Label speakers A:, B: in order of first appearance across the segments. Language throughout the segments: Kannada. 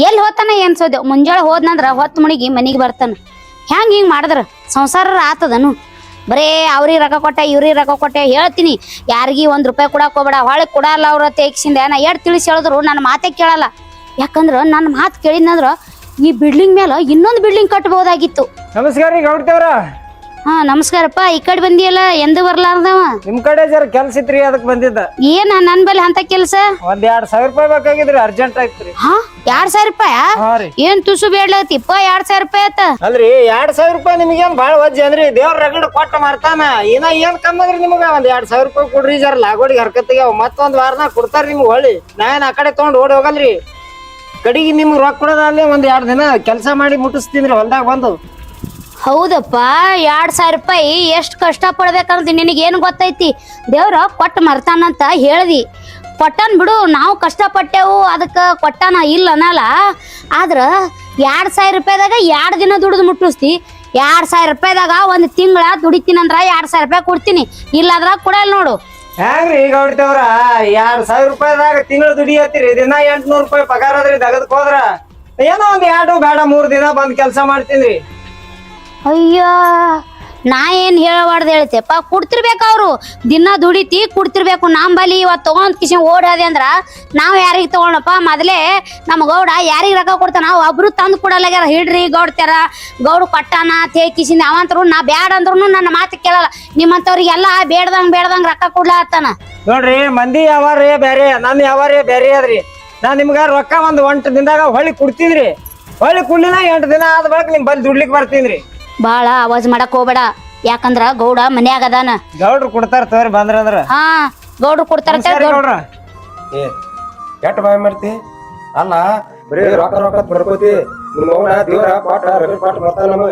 A: ಎಲ್ಲಿ ಹೋತಾನ ಏನ್ಸೋದೇವ್ ಮುಂಜಾಳೆ ಹೋದ್ನಂದ್ರ ಹೊತ್ತು ಮುಣಿಗಿ ಮನಿಗೆ ಬರ್ತಾನ. ಹೆಂಗ್ ಹಿಂಗ್ ಮಾಡಿದ್ರ ಸಂಸಾರ ಆತದನು? ಬರೇ ಅವ್ರಿಗೆ ರೊಕ್ಕ ಕೊಟ್ಟೆ ಇವ್ರಿಗೆ ರೊಕ್ಕ ಕೊಟ್ಟೆ ಹೇಳ್ತೀನಿ. ಯಾರಿಗಿ ₹1 ಕೊಡಕ್ ಹೋಗ್ಬೇಡ, ಹೊಳೆ ಕೊಡಲ್ಲ ಅವ್ರ ತೇಗ್ಸಿಂದ. ನಾ ಎಷ್ಟ್ ತಿಳಿಸಿ ಹೇಳಿದ್ರು ನನ್ನ ಮಾತೇ ಕೇಳಲ್ಲ. ಯಾಕಂದ್ರ ನನ್ನ ಮಾತು ಕೇಳಿದ್ನಂದ್ರ ಈ ಬಿಲ್ಡಿಂಗ್ ಮೇಲೆ ಇನ್ನೊಂದು ಬಿಲ್ಡಿಂಗ್ ಕಟ್ಟಬಹುದಾಗಿತ್ತು.
B: ನಮಸ್ಕಾರ ರೀ ಗೌಡ್ತೇವ್ರ.
A: ಹಾ ನಮಸ್ಕಾರಪ್ಪ. ಈ ಕಡೆ ಬಂದಿಯಲ್ಲ, ಎಂದು ಬರ್ಲಾರ್ದವ?
B: ನಿಮ್ ಕಡೆ ಜರ ಕೆಲ್ಸ ಇತ್ರಿ, ಅದಕ್ ಬಂದಿದ್ದ.
A: ಏನ ನನ್ ಬಲ್ಲಿ ಅಂತ ಕೆಲ್ಸ?
B: ಒಂದ್ ₹2,000 ಬೇಕಾಗಿದ್ರಿ, ಅರ್ಜೆಂಟ್ ಆಯ್ತ್ರಿ.
A: ಹಾ ₹2,000?
B: ಹಾ ರೀ.
A: ಏನ್ ತುಸು ಬೇಡ್ಲತ್ತಿಪ್ಪ, ₹2,000 ಆತ?
B: ಅಲ್ರಿ ₹2,000 ನಿಮ್ಗೇನ್ ಬಾಳ ವಜ್ಜೆ ಅಂದ್ರಿ? ದೇವ್ರ ರಗಡ್ ಕೊಟ್ಟ ಮಾಡ್ತಾನ. ಏನ್ ಕಮ್ಮದ್ರಿ ನಿಮ್ಗ? ಒಂದ್ ₹2,000 ಕೊಡ್ರಿ, ಜರ ಲಾಗೋಡಿಗೆ ಹರ್ಕತ್ತಿಗೆ ಮತ್ತೊಂದ್ ವಾರದಾಗ ಕೊಡ್ತಾರ ನಿಮ್ಗೆ. ಹೊಳ್ಳಿ ನಾನ್ ಆ ಕಡೆ ತಗೊಂಡ್ ಓಡಿ ಹೋಗಲ್ರಿ. ಕಡಿಗೆ ನಿಮ್ಗೆ ರೊಕ್ಕ ಕೊಡೋದಲ್ಲಿ ಒಂದ್ 2 ದಿನ ಕೆಲಸ ಮಾಡಿ ಮುಟ್ಟಿಸ್ತೀನ್ರಿ ಹೊಲ್ದಾಗ ಬಂದು.
A: ಹೌದಪ್ಪ, ₹2,000 ಎಷ್ಟು ಕಷ್ಟ ಪಡ್ಬೇಕಂತ ನಿನಗೇನು ಗೊತ್ತೈತಿ? ದೇವ್ರ ಕೊಟ್ಟ ಮರ್ತಾನಂತ ಹೇಳ್ದಿ. ಕೊಟ್ಟನ್ ಬಿಡು, ನಾವು ಕಷ್ಟಪಟ್ಟೆವು, ಅದಕ್ಕೆ ಕೊಟ್ಟಾನ ಇಲ್ಲ ಅನ್ನಲ್ಲ. ಆದ್ರ ₹2,000ದಾಗ 2 ದಿನ ದುಡಿದು ಮುಟ್ಟಿಸ್ತಿ. ₹2,000ದಾಗ ಒಂದು ತಿಂಗಳ ದುಡಿತೀನಂದ್ರ ₹2,000 ಕೊಡ್ತೀನಿ, ಇಲ್ಲಾದ್ರ ಕೊಡಲ್ ನೋಡು.
B: ಹೆಂಗ್ರಿ ಈಗ ಹೊಡ್ತೇವ್ರ? ₹2,000ದಾಗ ತಿಂಗಳು ದುಡಿಯತ್ತೀರಿ, ದಿನ ₹800 ಪಗಾರ ಅದ್ರಿ. ದಗದಕ್ ಹೋದ್ರ ಏನೋ ಒಂದ್ 2 ಬೇಡ 3 ದಿನ ಬಂದ್ ಕೆಲ್ಸ ಮಾಡ್ತೀನ್ರಿ.
A: ಅಯ್ಯ, ನಾ ಏನ್ ಹೇಳಬಾರ್ದು ಹೇಳ್ತೇಪ್ಪ. ಕೊಡ್ತಿರ್ಬೇಕು, ಅವ್ರು ದಿನ ದುಡಿತಿ ಕೊಡ್ತಿರ್ಬೇಕು. ಬಲಿ ಇವತ್ತು ತಗೊಂಡ್ ಕಿಶನ್ ಓಡಾದೆ ಅಂದ್ರ ನಾವ್ ಯಾರಿಗೆ ತಗೊಂಡಪ್ಪ? ಮೊದಲೇ ನಮ್ಮ ಗೌಡ ಯಾರಿಗೆ ರೊಕ್ಕ ಕೊಡ್ತಾನ ಒಬ್ರು ತಂದು ಕೊಡಲ್ಲಾಗ್ಯಾರ. ಹಿಡ್ರಿ ಗೌಡ್ತಾರ, ಗೌಡ ಕೊಟ್ಟಾನ ತೇ ಕಿಶಿಂದ ಅವಂತರು ನಾ ಬ್ಯಾಡ ಅಂದ್ರು ನನ್ನ ಮಾತು ಕೇಳಲ್ಲ. ನಿಮ್ಮಂತವ್ರಿಗೆಲ್ಲ ಬೇಡ್ದಂಗ್ ರೊಕ್ಕ ಕೊಡ್ಲಾತ್ತಾನ.
B: ನೋಡ್ರಿ, ಮಂದಿ ಯಾವಾರೇ ಬ್ಯಾರೆ, ನನ್ ಯಾವಾರೇ ಬ್ಯಾರೆ ಅದ್ರಿ. ನಾ ನಿಮ್ಗ ರೊಕ್ಕ ಒಂದ್ 1 ದಿನದಾಗ ಹೊಳ್ಳಿ ಕೊಡ್ತೀನ್ರಿ. ಹೊಳ್ಳಿ ಕುಳ್ಳಿನ 8 ದಿನ ಆದ ಬಳಕ ನಿಮ್ ಬಲ್ಲಿ ದುಡ್ಲಿಕ್ ಬರ್ತೀನ್ರಿ.
A: ಬಾಳ ಆವಾಜ್ ಮಾಡಕ್ ಹೋಗ್ಬೇಡ, ಯಾಕಂದ್ರ ಗೌಡ ಮನ್ಯಾಗ ಅದಾನ.
B: ಗೌಡ್ರು ಕೊಡ್ತಾರ ತೋರಿ ಬಂದ್ರಂದ್ರ.
A: ಹಾ ಗೌಡ್ರು ಕೊಡ್ತಾರ.
B: ಗೌಡ್ರ
C: ಏ ಕೆಟ್ಟ ಬಾಯ್ ಮಾಡ್ತಿ ಅಲ್ಲ, ಬರೀ ರೊಕ್ಕ ಪಡ್ಕೋತಿ. ನಿಮ್ಮ ಅವನ ದೇವ್ರ ಪಾಠ ರವಿ ಪಾಠ ಬರ್ತಾನ ನಮಗ.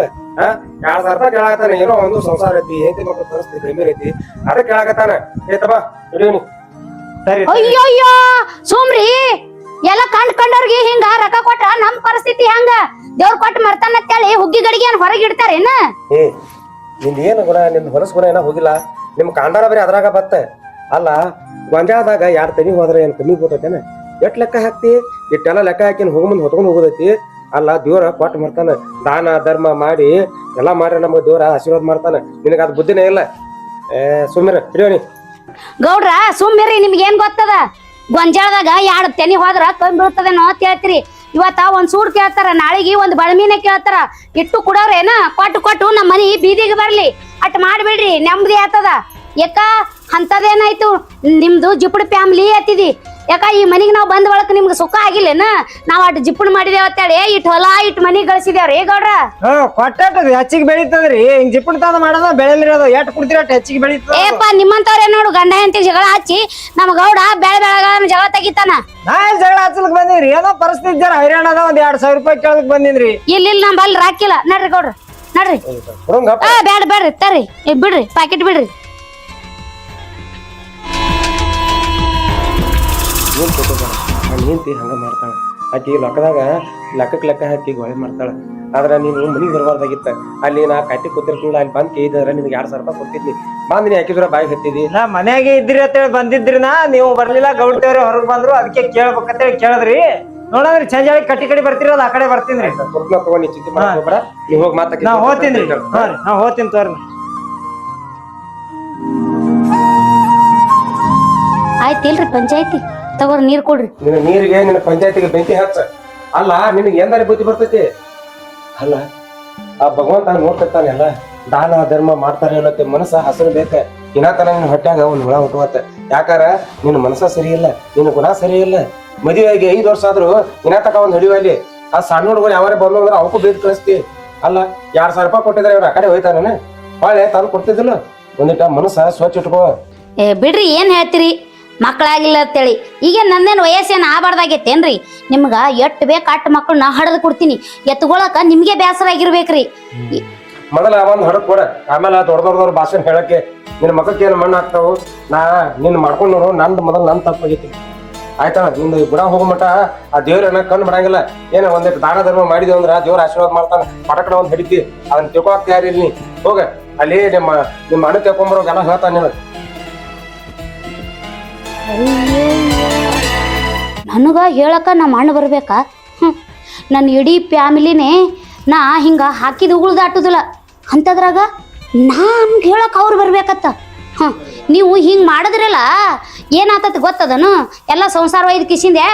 C: ₹2,000 ಕೇಳಾಕತ್ತಾನ. ಏನೋ ಒಂದು ಸಂಸಾರ ಐತಿ, ಹೆಂಡತಿ ಮಕ್ಕಳ ಪರಿಸ್ಥಿತಿ ಗಂಭೀರ ಐತಿ, ಅದಕ್ಕೆ ಕೇಳಾಕತ್ತಾನ. ಏತಪ್ಪ ಹಿಡಿಯೋನಿ.
B: ಸರಿ.
A: ಅಯ್ಯಯ್ಯೋ ಸುಮ್ರಿ, ಎಲ್ಲ ಕಂಡ್ಕೊಂಡವ್ರಿಗೆ ಹಿಂಗ ರೊಕ್ಕ ಕೊಟ್ರ ನಮ್ ಪರಿಸ್ಥಿತಿ ಹೆಂಗ? ದೇವ್ರ ಕೊಟ್ಟು ಮರ್ತಾನ ಅಂತೇಳಿ ಹುಗ್ಗಿ ಗಡಿಗೆ ಏನ್ ಹೊರಗೆ ಇಡ್ತಾರೇನ?
C: ಏ ನಿಂದ ಏನು ಗುಣ, ನಿಂದ ಹೊಲಸ್ ಗುಣ ಏನೋ ಹೋಗಿಲ್ಲ. ನಿಮ್ ಕಾಂಡಾರ ಬರೀ ಅದ್ರಾಗ ಬತ್ತ. ಅಲ್ಲ, ಗೊಂಜಾಳದಾಗ 2 ತನಿ ಹೋದ್ರೆ ಏನ್ ಕಮ್ಮಿ ಹೋತೇನ? ಎಷ್ಟ್ ಲೆಕ್ಕ ಹಾಕ್ತಿ? ಇಟ್ಟೆಲ್ಲ ಲೆಕ್ಕ ಹಾಕಿ ಹೋಗ ಮುಂದ್ ಹೊತ್ಕೊಂಡ್ ಹೋಗೋದೈತಿ. ಅಲ್ಲ, ದೇವ್ರ ಕೊಟ್ಟು ಮರ್ತಾನ. ದಾನ ಧರ್ಮ ಮಾಡಿ ಎಲ್ಲಾ ಮಾಡ್ರಿ ನಮಗ ದೇವ್ರ ಆಶೀರ್ವಾದ ಮಾಡ್ತಾನ. ನಿನಗ ಅದ್ ಬುದ್ಧಿನೇ ಇಲ್ಲ. ಸುಮ್ಮಿರ ಹಿಡಿಯೋನಿ.
A: ಗೌಡ್ರ ಸುಮ್ಮಿರಿ, ನಿಮ್ಗೆ ಏನ್ ಗೊತ್ತದ? ಗೊಂಜಾಳದಾಗ 2 ತೆನಿ ಹೋದ್ರ ಕಮ್ಮಿ ಬೀಳ್ತದೇನೋ ಅಂತ ಹೇಳ್ತೀರಿ. ಇವತ್ತ ಒಂದ್ ಸೂಡ್ ಕೇಳ್ತಾರ, ನಾಳಿಗೆ ಒಂದ್ ಬಳಮಿನ ಕೇಳ್ತಾರ. ಇಟ್ಟು ಕೊಡವ್ರೇನ? ಕೊಟ್ಟು ನಮ್ಮ ಮನಿ ಬೀದಿಗೆ ಬರ್ಲಿ ಅಟ್ ಮಾಡ್ಬಿಡ್ರಿ, ನೆಮ್ಮದಿ ಆತದ. ಯಾಕ ಅಂತದೇನಾಯ್ತು? ನಿಮ್ದು ಜಿಪುಡ್ ಫ್ಯಾಮಿಲಿ ಆತಿದಿ. ಯಾಕ ಈ ಮನಿಗ್ ನಾವ್ ಬಂದ ಒಳಕ್ ನಿಮ್ಗೆ ಸುಖ ಆಗಿಲ್ಲೇನ? ನಾವ್ ಅಟ್ ಜಿಪುಡ್ ಮಾಡಿದೇವ ಅಂತೇಳಿ ಇಟ್ ಹೊಲ ಇಟ್ ಮನಿ ಗಳಿಸಿದೇವ್ರಿ ಗೌಡ್ರ.
B: ಕೊಟ್ಟದ ಹೆಚ್ಚಿಗೆ ಬೆಳೀತದ್ರಿ. ಹಿಂಗ್ ಜಿಪ್ಪಣ ತಂದ ಮಾಡೋದ ಬೆಳೆಲಿರೋದು. ಎಟ್ ಕುಡ್ತಿರ ಅಟ್ ಹೆಚ್ಚಿಗೆ ಬೆಳೀತದ.
A: ಏಪ್ಪ ನಿಮ್ಮಂತವ್ರೇ ನೋಡು, ಗಂಡ ಹೆಂಡತಿ ಜಗಳ ಹಚ್ಚಿ ನಮ್ಮ ಗೌಡ ಬೆಳಗ ಜಗಳ ತೆಗಿತಾನ.
B: ನಾ ಜಗಳ ಹಚ್ಚಲಕ್ ಬಂದಿನ್ರಿ. ಏನೋ ಪರಿಸ್ಥಿತಿ ಜರ ಹೈರಾಣ ಅದ. ಒಂದ್ ₹2,000 ಕೇಳಕ್ ಬಂದಿನ್ರಿ.
A: ಇಲ್ಲಿ ನಮ್ ಬಲ್ ರಾಕಿಲ್ಲ. ನಡ್ರಿ ಗೌಡ್ರ ನಡ್ರಿ. ಬೇಡ್ರಿ ತರ್ರಿ, ಬಿಡ್ರಿ ಪ್ಯಾಕೆಟ್ ಬಿಡ್ರಿ.
C: ನನ್ನ ಹೆಂಡತಿ ಹಂಗ ಮಾಡ್ತಾಳ. ಆಕಿ ಲಕ್ಕದಾಗ ಲೆಕ್ಕ ಹಾಕಿ ಗೋಳೆ ಮಾಡ್ತಾಳ. ಆದ್ರ ನೀನು ಮನಿಗ್ ಬರಬಾರ್ದಾಗಿತ್ತ. ಅಲ್ಲಿ ನಾ ಕಟ್ಟಿ ಕೂತಿರ್ತಿಲ್ಲ, ಅಲ್ಲಿ ಬಂದ್ ಕೇಳಿದ್ರೆ ನಿನಗೆ ₹2,000 ಕೊಡ್ತಿದ್ನಿ. ಬಂದ್ ನೀ ಹಾಕಿದ್ರ ಬಾಯಿ ಹತ್ತಿದಿ.
B: ನಾ ಮನ್ಯಾಗೆ ಇದ್ರಿ ಅಂತೇಳಿ ಬಂದಿದ್ರಿ. ನೀವು ಬರ್ಲಿಲ್ಲ, ಗೌಡ್ತೇವ್ರಿ ಹೊರಗ್ ಬಂದ್ರು. ಅದಕ್ಕೆ ಕೇಳ್ಬೇಕಂತೇಳಿ ಕೇಳಿದ್ರಿ. ನೋಡಂದ್ರಿ ಸಂಜೆ ಕಟ್ಟಿ ಬರ್ತಿರೋದು, ಆ ಕಡೆ ಬರ್ತೀನ್ರಿ.
C: ತಗೊಂಡ್ ನೀ ಚಿಂತೆ ಮಾಡ್ಬೇಡ, ನೀ ಹೋಗಿ ಮಾತಾಡಿ.
B: ನಾ ಹೋಗ್ತೀನ್ರಿ. ನಾ ಹೋಗ್ತೀನಿ ತೋರಿ.
A: ಆಯ್ತಿಲ್ರಿ ಪಂಚಾಯತಿ ತಗೋರಿ, ನೀರ್ ಕೊಡ್ರಿ.
C: ನಿನ್ನ ನೀರಿಗೆ ನಿನ್ನ ಪಂಚಾಯತಿಗೆ ಬೆಂಕಿ ಹಚ್ಚ. ಅಲ್ಲ, ನಿನಗೆ ಎಂದಾರಿ ಬುದ್ಧಿ ಬರ್ತೈತಿ? ಅಲ್ಲ, ಆ ಭಗವಂತ ನೋಡ್ತಿರ್ತಾನೆ. ಎಲ್ಲ ದಾನ ಧರ್ಮ ಮಾಡ್ತಾರೆ ಅನ್ನೋತ್ತೆ ಮನಸ್ಸ ಹಸರು ಬೇಕ. ಇನ್ನಾತನ ನಿನ್ನ ಹೊಟ್ಯಾಗ ಒಂದ್ ಹುಳ ಹುಟ್ಟುವತ್ತ. ಯಾಕಾರ ನಿನ್ನ ಮನಸ್ಸ ಸರಿ ಇಲ್ಲ, ನಿನ್ನ ಗುಣ ಸರಿ ಇಲ್ಲ. ಮದುವೆಯಾಗಿ 5 ವರ್ಷ ಆದ್ರೂ ಇನ್ನಾತಕ ಒಂದ್ ಹಿಡಿಯುವಲ್ಲಿ. ಆ ಸಣ್ಣ ಹುಡುಗರು ಯಾವಾರೇ ಬಂದು ಅಂದ್ರೆ ಅವಕ್ಕೂ ಬೇದ್ ಕಳಿಸ್ತಿ. ಅಲ್ಲ, ₹2,000 ಕೊಟ್ಟಿದ್ರೆ ಇವ್ರು ಆ ಕಡೆ ಹೋಯ್ತಾನ, ಹೊಳೆ ತಂದು ಕೊಡ್ತಿದ್ದಿಲ್ಲ. ಒಂದಿಟ ಮನಸ್ಸ ಸ್ವಚ್ಛ ಇಟ್ಕೋ.
A: ಬಿಡ್ರಿ, ಏನ್ ಹೇಳ್ತೀರಿ? ಮಕ್ಕಳಾಗಿಲ್ಲ ಅಂತೇಳಿ ಈಗ ನಂದೇನು ವಯಸ್ಸೇನು ಆಗಬಾರ್ದಾಗೈತೇನ್ರಿ? ನಿಮ್ಗ ಎಟ್ ಬೇಕ ಅಟ್ ಮಕ್ಕಳನ್ನ ಹಡದ್ ಕೊಡ್ತೀನಿ. ಎತ್ಕೊಳಕ ನಿಮ್ಗೆ ಬೇಸರ ಆಗಿರ್ಬೇಕ್ರಿ.
C: ಮೊದಲ ಒಂದ್ ಹಡಕ್ ಕೊಡ, ಆಮೇಲೆ ದೊಡ್ಡದವ್ರ ಭಾಷೆ ಹೇಳಕ್ಕೆ. ನಿನ್ನ ಮಕ್ಕಕ್ಕೆ ಏನು ಮಣ್ಣು ಹಾಕ್ತಾವು. ನಾ ನಿನ್ನ ಮಾಡ್ಕೊಂಡು ನೋಡು, ನಂದು ಮೊದಲು ನನ್ ತಪ್ಪಾಗೈತಿ. ಆಯ್ತಾ? ನಿಂದು ಗುಣ ಹೋಗೋ ಮಟ ಆ ದೇವ್ರ ಕಣ್ಣು ಬಿಡಂಗಿಲ್ಲ. ಏನ ಒಂದಿಟ್ಟು ದಾನ ಧರ್ಮ ಮಾಡಿದೇವ್ ಅಂದ್ರ ದೇವ್ರ ಆಶೀರ್ವಾದ ಮಾಡ್ತಾನ. ಪಟಕಡ ಒಂದ್ ಹಿಡಿತಿ, ಅದನ್ನ ತಿಳ್ಕೊಕ್ ಯಾರಿಲ್ಲ. ನೀ ಹೋಗ ಅಲ್ಲಿ ನಿಮ್ಮ ಅಣ್ಣ ತಿಳ್ಕೊಂಬರೋಗೆಲ್ಲ ಹೇಳ್ತಾನ ನಿನಗೆ.
A: ನನಗ ಹೇಳಕ ನಮ್ಮ ಅಣ್ಣ ಬರ್ಬೇಕಾ? ನನ್ನ ಇಡೀ ಫ್ಯಾಮಿಲಿನೇ ನಾ ಹಿಂಗ ಹಾಕಿದ ಉಗುಳು ದಾಟುದಿಲ್ಲ ಅಂತದ್ರಾಗ ನಮ್ಗೆ ಹೇಳಕ್ ಅವ್ರು ಬರ್ಬೇಕತ್ತ. ನೀವು ಹಿಂಗೆ ಮಾಡಿದ್ರಲ್ಲ ಏನಾತತ್ ಗೊತ್ತದನು? ಎಲ್ಲ ಸಂಸಾರ ಒಯ್ದು ಕಿಸಿಂದೆ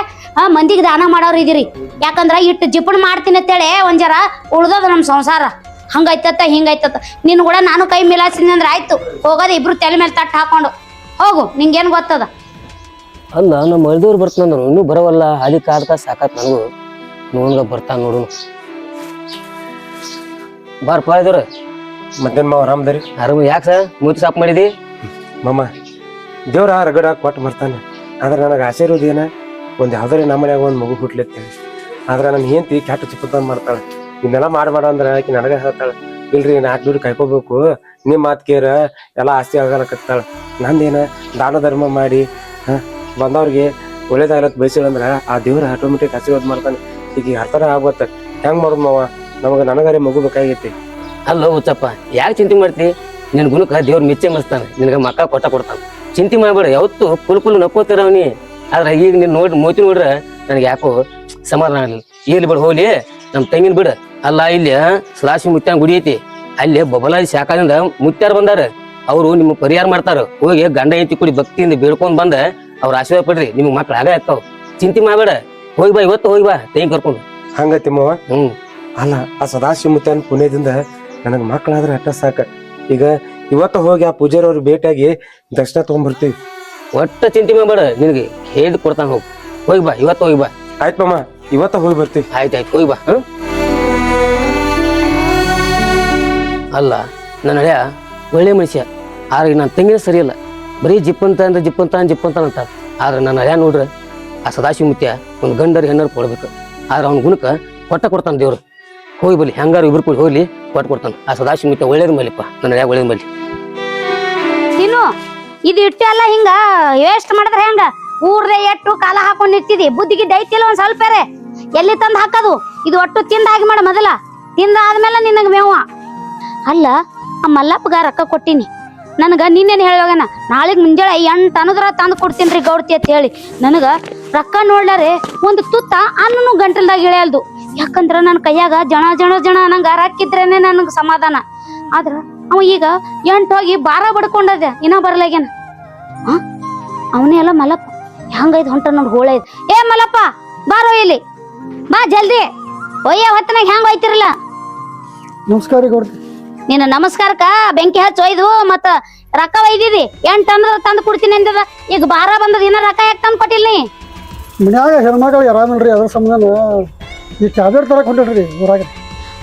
A: ಮಂದಿಗೆ ದಾನ ಮಾಡೋರು ಇದೀರಿ. ಯಾಕಂದ್ರ ಇಟ್ಟು ಜಿಪಣ ಮಾಡ್ತೀನಿ ಅಂತೇಳಿ ಒಂದ್ ಜರ ಉಳ್ದದ ನಮ್ಮ ಸಂಸಾರ. ಹಂಗೈತತ್ತ ಹಿಂಗೈತತ್ತ. ನಿನ್ನ ಕೂಡ ನಾನು ಕೈ ಮಿಲಾಸಿನಿ ಅಂದ್ರೆ ಆಯ್ತು, ಹೋಗೋದು ಇಬ್ರು ತಲೆ ಮೇಲೆ ತಟ್ಟು ಹಾಕೊಂಡು ಹೋಗು. ನಿಂಗೇನು ಗೊತ್ತದ?
D: ಅಲ್ಲ ನಮ್ಮ ಮಳ್ದವ್ರು ಬರ್ತಾನ ಇನ್ನೂ ಬರವಲ್ಲ. ಅಲ್ಲಿ ಕಾಡ್ಕ ಸಾಕತ್ ನನಗೂ. ನೋಡ್ಗ ಬರ್ತಾನ ನೋಡು. ಬಾರ್ಪ ಇದ್ರ
C: ಮತ್ತೇನ್ ಮಾವ ಆರಾಮದರಿ?
D: ಆರಾಮ. ಯಾಕೆ ಸರ್ ಮೂತಿ ಸಾಪ್ ಮಾಡಿದಿ?
C: ಮಾಮ ದೇವ್ರ ರಗಡ ಕೊಟ್ಟು ಬರ್ತಾನೆ. ಆದ್ರೆ ನನಗೆ ಆಸೆ ಇರೋದೇನ ಒಂದು ಯಾವ್ದಾರ ನಮ್ಮ ಮನ್ಯಾಗ ಒಂದು ಮಗು ಹುಟ್ಲಿತ್ತೇಳಿ. ಆದ್ರೆ ನನ್ನ ಹೆಂಡತಿ ಕೆಟ್ಟ ಚಿಪ್ಪತ್ತ ಮಾಡ್ತಾಳೆ. ಇನ್ನೆಲ್ಲ ಮಾಡಬೇಡ ಅಂದ್ರೆ ಆಕಿ ನನಗೆ ಹೇಳ್ತಾಳೆ, ಇಲ್ರಿ 4 ದುಡ್ಡು ಕಾಯ್ಕೋಬೇಕು, ನಿಮ್ಮ ಮಾತು ಕೇರ ಎಲ್ಲ ಆಸ್ತಿ ಆಗಲಕತ್ತಾಳ. ನಂದೇನ ದಾನ ಧರ್ಮ ಮಾಡಿ ಬಂದವ್ರಿಗೆ ಒಳ್ಳೇದಾಗಲತ್ ಬಯಸಿಳಂದ್ರೆ ಆ ದೇವ್ರ ಆಟೋಮೆಟಿಕ್ ಆಶೀರ್ವಾದ ಮಾಡ್ತಾನೆ. ಈಗ ಅರ್ಥರ ಆಗ್ಬತ್ತ. ಹೆಂಗ್ ಮಾಡೋದು ಮಾವ? ನನಗಾರೆ ಮಗು ಬೇಕಾಗೈತಿ.
D: ಅಲ್ಲೋ ಹುಚ್ಚಪ್ಪ, ಯಾಕೆ ಚಿಂತೆ ಮಾಡ್ತಿ? ನಿನ್ ಗುಣಕ್ಕ ದೇವ್ರ ಮೆಚ್ಚೆ ಮಸ್ತಾನೆ, ನಿನಗ ಮಕ್ಕ ಕೊಡ್ತಾನ. ಚಿಂತೆ ಮಾಡ್ಬೇಡ. ಯಾವತ್ತು ಫುಲ್ ನಕ್ಕೋತಿರವನಿ. ಆದ್ರೆ ಈಗ ನೀನ್ ಮೋತಿ ನೋಡ್ರ ನನಗೆ ಯಾಕೋ ಸಮಾಧಾನ ಆಗಲಿಲ್ಲ. ಇಲ್ಲಿ ಬಿಡ ಹೋಗ್ಲಿ, ನಮ್ ತಂಗಿನ ಬಿಡ. ಅಲ್ಲ ಇಲ್ಲಿ ಸಲಾಶಿ ಮುತ್ಯಾನ ಗುಡಿ ಐತಿ, ಅಲ್ಲಿ ಬಬಲಾದಿ ಶಾಖದಿಂದ ಮುತ್ಯಾರ ಬಂದಾರ. ಅವ್ರು ನಿಮ್ಮ ಪರಿಹಾರ ಮಾಡ್ತಾರ. ಹೋಗಿ ಗಂಡ ಐತಿ ಕುಡಿ ಭಕ್ತಿಯಿಂದ ಬೇಡ್ಕೊಂಡ್ ಬಂದ ಅವ್ರ ಆಶೀರ್ವಾದ ಪಡ್ರಿ, ನಿಮ್ಗೆ ಮಕ್ಳು ಆಗ ಆಗ್ತಾವ. ಚಿಂತೆ ಮಾಡ್ಬೇಡ. ಹೋಗಿ ಬಾ, ಇವತ್ತು ಹೋಗಿ ಬಾ ತಂಗಿ ಕರ್ಕೊಂಡು.
C: ಹಂಗತಿ ಮಾವ. ಅಲ್ಲ ಆ ಸದಾಶಿವ ಮುತ್ಯಾನ ಪುಣ್ಯದಿಂದ ನನಗೆ ಮಕ್ಕಳಾದ್ರೆ ಅಟ್ಟ ಸಾಕ. ಈಗ ಇವತ್ತು ಹೋಗಿ ಆ ಪೂಜಾರವ್ರು ಭೇಟಿಯಾಗಿ ದರ್ಶನ ತಗೊಂಡ್ಬರ್ತೀವಿ.
D: ಒಟ್ಟ ಚಿಂತೆ ಮಾಡ್ಬೇಡ, ನಿನಗೆ ಹೇಳಿ ಕೊಡ್ತಾನ. ಹೋಗಿ ಬಾ, ಇವತ್ತು ಹೋಗಿ ಬಾ.
C: ಆಯ್ತು ಮಾಮ, ಇವತ್ತ ಹೋಗಿ ಬರ್ತೀವಿ.
D: ಆಯ್ತಾಯ್ತು, ಹೋಗಿ ಬಾ. ಅಲ್ಲ ನನ್ನ ಹಳೆಯ ಒಳ್ಳೆ ಮನುಷ್ಯ, ಆದ್ರೆ ನನ್ನ ತಂಗಿನ ಸರಿ ಇಲ್ಲ. ಬರೀ ಜಿಪ್ಪಂತ ಅಂತ. ಆದ್ರೆ ನನ್ನ ಹಳೆಯ ನೋಡ್ರೆ ಆ ಸದಾಶಿವ ಮುತ್ಯ ಒಂದು ಗಂಡರು ಹೆಣ್ಣರು ಕೊಡ್ಬೇಕು. ಆದ್ರೆ ಅವ್ನ ಗುಣಕ್ಕೆ ಕೊಡ್ತಾನೆ ದೇವ್ರು. ಹೋಗಿ ಬಲ್ಲಿ, ಹೆಂಗಾರು ಇಬ್ರು ಕೂಡ ಹೋಗ್ಲಿ ಕೊಡ್ತಾನೆ. ಆ ಸದಾಶಿವ ಮುತ್ಯ ಒಳ್ಳೇದು ಮಲ್ಲಿಪ್ಪ, ನನ್ನ ಹಳೆಯ ಒಳ್ಳೇದು ಮಲ್ಲಿ.
A: ನೀನು ಇದು ಇಟ್ಟು ಎಲ್ಲ ಹಿಂಗ ವೇಸ್ಟ್ ಮಾಡಿದ್ರೆ ಹೆಂಗ? ಊರ್ರೆ ಎಟ್ಟು ಕಾಲ ಹಾಕೊಂಡ್ ನಿಂತಿದಿ, ಬುದ್ಧಿಗೆ ದೈತಿಲ್ಲ ಒಂದ್ ಸ್ವಲ್ಪ ಎಲ್ಲಿ ತಂದು ಹಾಕೋದು? ಇದು ಒಟ್ಟು ತಿಂದ ಹಾಗೆ ಮಾಡ ಮೊದಲ. ತಿಂದ ಆದ್ಮೇಲೆ ನಿನಗ ಮೇವ. ಅಲ್ಲ ಆ ಮಲ್ಲಪ್ಪಗ ರೊಕ್ಕ ಕೊಟ್ಟಿನಿ. ನನಗ ನಿನ್ನೇನು ಹೇಳುವಾಗನ ನಾಳೆಗ್ ಮುಂಜಾಳೆ 8 ಅನ್ನೋದ್ರ ತಂದು ಕೊಡ್ತೀನ್ರಿ ಗೌಡ್ತಿ ಅಂತ ಹೇಳಿ. ನನಗ ರೊಕ್ಕ ನೋಡ್ಲಾರೆ ಒಂದು ತುತ್ತ ಅನ್ನನು ಗಂಟಲ್ದಾಗ ಇಳಿಯಲ್ದು. ಯಾಕಂದ್ರ ನನ್ನ ಕೈಯಾಗ ಜಣ ನಂಗ ರೊಕ್ಕಿದ್ರೇನೆ ನನಗ ಸಮಾಧಾನ. ಆದ್ರ ಅವ ಈಗ 8 ಹೋಗಿ 12 ಬಡ್ಕೊಂಡದ, ಇನ್ನ ಬರ್ಲಾಗ್ಯಾನ. ಅವನೇ ಅಲ್ಲ ಮಲ್ಲಪ್ಪ. ಹೆಂಗೈದ್ ಹೊಂಟ ನೋಡಿ ಹೋಳ. ಏ ಮಲ್ಲಪ್ಪ ಬಾರೋ ಇಲ್ಲಿ ಬಾ ಜಲ್ದಿ. ಒಯ್ಯ ಹೊತ್ತನಾಗ ಹೆಂಗ್ ಹೋಯ್ತಿರಲ್ಲ?
E: ನಮಸ್ಕಾರ ಗೌಡ್ತಿ.
A: ನಿನ್ನ ನಮಸ್ಕಾರಕ್ಕ ಬೆಂಕಿ ಹಚ್ಚಿ ಒಯ್ದು ಮತ್ತ ರೊಕ್ಕ ಒಯ್ದಿದಿ. 8 ಅನ್ನೋದ್ರ ತಂದು ಕೊಡ್ತೀನಿ ಅಂದದ. ಈಗ 12 ಬಂದದ, ಇನ್ನ ರೊಕ್ಕ ಯಾಕೆ ತಂದು ಕೊಟ್ಟಿಲ್ಲ ನೀ?
E: ಮನ್ಯಾಗ ಹೆಣ್ಮಕ್ಳು ಆರಾಮಿಲ್ರಿ, ಅದ್ರ ಸಂಬಂಧ ಈ ಟ್ಯಾಬ್ಲೆಟ್ ತರಕ್ ಹೊಂಟಿಲ್ರಿ ಊರಾಗ.